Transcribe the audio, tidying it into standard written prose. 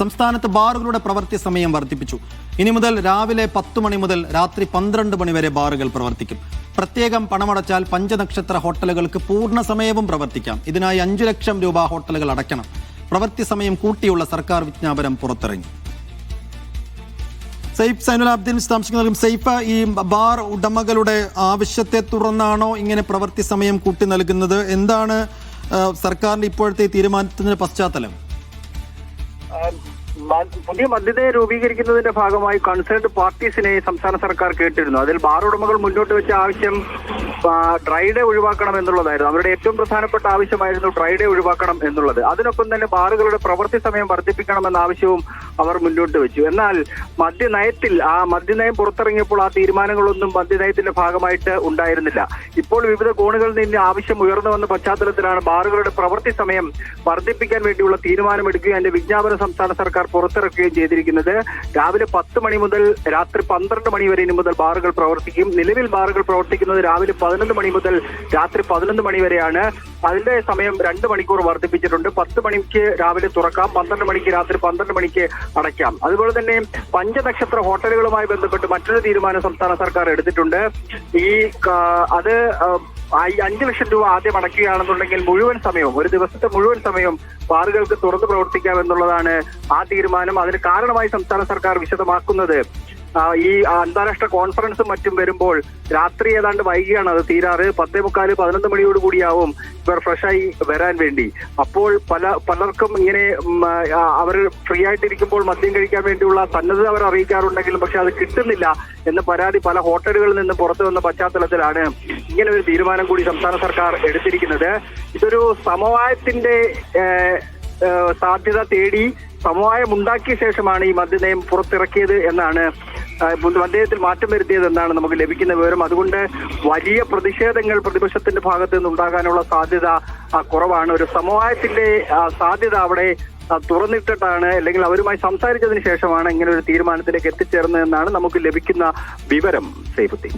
സംസ്ഥാനത്ത് ബാറുകളുടെ പ്രവൃത്തി സമയം വർദ്ധിപ്പിച്ചു. ഇനി മുതൽ രാവിലെ 10 മണി മുതൽ രാത്രി 12 മണി വരെ ബാറുകൾ പ്രവർത്തിക്കും. പ്രത്യേകം പണമടച്ചാൽ പഞ്ചനക്ഷത്ര ഹോട്ടലുകൾക്ക് പൂർണ്ണ സമയവും പ്രവർത്തിക്കാം. ഇതിനായി 5 ലക്ഷം രൂപ ഹോട്ടലുകൾ അടയ്ക്കണം. പ്രവൃത്തി സമയം കൂട്ടിയുള്ള സർക്കാർ വിജ്ഞാപനം പുറത്തിറങ്ങി. സൈഫ് സൈനുലാബ്ദീൻ വിശദാംശങ്ങൾ നൽകും. സൈഫ്, ഈ ബാർ ഉടമകളുടെ ആവശ്യത്തെ തുടർന്നാണോ ഇങ്ങനെ പ്രവൃത്തി സമയം കൂട്ടി നൽകുന്നത്? എന്താണ് സർക്കാരിന്റെ ഇപ്പോഴത്തെ തീരുമാനത്തിന്റെ പശ്ചാത്തലം? പുതിയ മദ്യനയം രൂപീകരിക്കുന്നതിന്റെ ഭാഗമായി കൺസേൺഡ് പാർട്ടീസിനെ സംസ്ഥാന സർക്കാർ കേട്ടിരുന്നു. അതിൽ ബാർ ഉടമകൾ മുന്നോട്ട് വെച്ച ആവശ്യം ഡ്രൈ ഡേ ഒഴിവാക്കണം എന്നുള്ളതായിരുന്നു. അവരുടെ ഏറ്റവും പ്രധാനപ്പെട്ട ആവശ്യമായിരുന്നു ഡ്രൈ ഡേ ഒഴിവാക്കണം എന്നുള്ളത്. അതിനൊപ്പം തന്നെ ബാറുകളുടെ പ്രവൃത്തി സമയം വർദ്ധിപ്പിക്കണമെന്ന ആവശ്യവും അവർ മുന്നോട്ട് വെച്ചു. എന്നാൽ മദ്യനയം പുറത്തിറങ്ങിയപ്പോൾ ആ തീരുമാനങ്ങളൊന്നും മദ്യനയത്തിന്റെ ഭാഗമായിട്ട് ഉണ്ടായിരുന്നില്ല. ഇപ്പോൾ വിവിധ കോണുകളിൽ നിന്ന് ആവശ്യം ഉയർന്നു വന്ന പശ്ചാത്തലത്തിലാണ് ബാറുകളുടെ പ്രവൃത്തി സമയം വർദ്ധിപ്പിക്കാൻ വേണ്ടിയുള്ള തീരുമാനമെടുക്കുകയും അതിന്റെ വിജ്ഞാപനം സംസ്ഥാന സർക്കാർ പുറത്തിറക്കുകയും ചെയ്തിരിക്കുന്നത്. രാവിലെ 10 മണി മുതൽ രാത്രി 12 മണി വരെ ഇനി മുതൽ ബാറുകൾ പ്രവർത്തിക്കും. നിലവിൽ ബാറുകൾ പ്രവർത്തിക്കുന്നത് രാവിലെ 11 മണി മുതൽ രാത്രി 11 മണി വരെയാണ്. അതിന്റെ സമയം 2 മണിക്കൂർ വർദ്ധിപ്പിച്ചിട്ടുണ്ട്. 10 മണിക്ക് രാവിലെ തുറക്കാം, 12 മണിക്ക് രാത്രി 12 മണിക്ക് അടയ്ക്കാം. അതുപോലെ തന്നെ പഞ്ചനക്ഷത്ര ഹോട്ടലുകളുമായി ബന്ധപ്പെട്ട് മറ്റൊരു തീരുമാനം സംസ്ഥാന സർക്കാർ എടുത്തിട്ടുണ്ട്. അത് 5 ലക്ഷം രൂപ ആദ്യം അടയ്ക്കുകയാണെന്നുണ്ടെങ്കിൽ മുഴുവൻ സമയവും, ഒരു ദിവസത്തെ മുഴുവൻ സമയവും ബാറുകൾക്ക് തുറന്നു പ്രവർത്തിക്കാം എന്നുള്ളതാണ് ആ തീരുമാനം. അതിന് കാരണമായി സംസ്ഥാന സർക്കാർ വിശദമാക്കുന്നത് ഈ അന്താരാഷ്ട്ര കോൺഫറൻസും മറ്റും വരുമ്പോൾ രാത്രി ഏതാണ്ട് വൈകിയാണ് അത് തീരാറ്. 10:45 11 മണിയോട് കൂടിയാവും ഇവർ ഫ്രഷായി വരാൻ വേണ്ടി. അപ്പോൾ പലർക്കും ഇങ്ങനെ അവർ ഫ്രീ ആയിട്ടിരിക്കുമ്പോൾ മദ്യം കഴിക്കാൻ വേണ്ടിയുള്ള സന്നദ്ധത അവർ അറിയിക്കാറുണ്ടെങ്കിലും പക്ഷെ അത് കിട്ടുന്നില്ല എന്ന പരാതി പല ഹോട്ടലുകളിൽ നിന്ന് പുറത്തു വന്ന പശ്ചാത്തലത്തിലാണ് ഇങ്ങനെ ഒരു തീരുമാനം കൂടി സംസ്ഥാന സർക്കാർ എടുത്തിരിക്കുന്നത്. ഇതൊരു സമവായത്തിന്റെ സാധ്യത തേടി സമവായം ഉണ്ടാക്കിയ ശേഷമാണ് ഈ മദ്യനയം പുറത്തിറക്കിയത് എന്നാണ്, മദ്യനയത്തിൽ മാറ്റം വരുത്തിയതെന്നാണ് നമുക്ക് ലഭിക്കുന്ന വിവരം. അതുകൊണ്ട് വലിയ പ്രതിഷേധങ്ങൾ പ്രതിപക്ഷത്തിന്റെ ഭാഗത്ത് നിന്ന് ഉണ്ടാകാനുള്ള സാധ്യത കുറവാണ്. ഒരു സമവായത്തിന്റെ സാധ്യത അവിടെ തുറന്നിട്ടിട്ടാണ്, അല്ലെങ്കിൽ അവരുമായി സംസാരിച്ചതിന് ശേഷമാണ് ഇങ്ങനെ ഒരു തീരുമാനത്തിലേക്ക് എത്തിച്ചേർന്നതെന്നാണ് നമുക്ക് ലഭിക്കുന്ന വിവരം. സൈഫുദ്ദീൻ.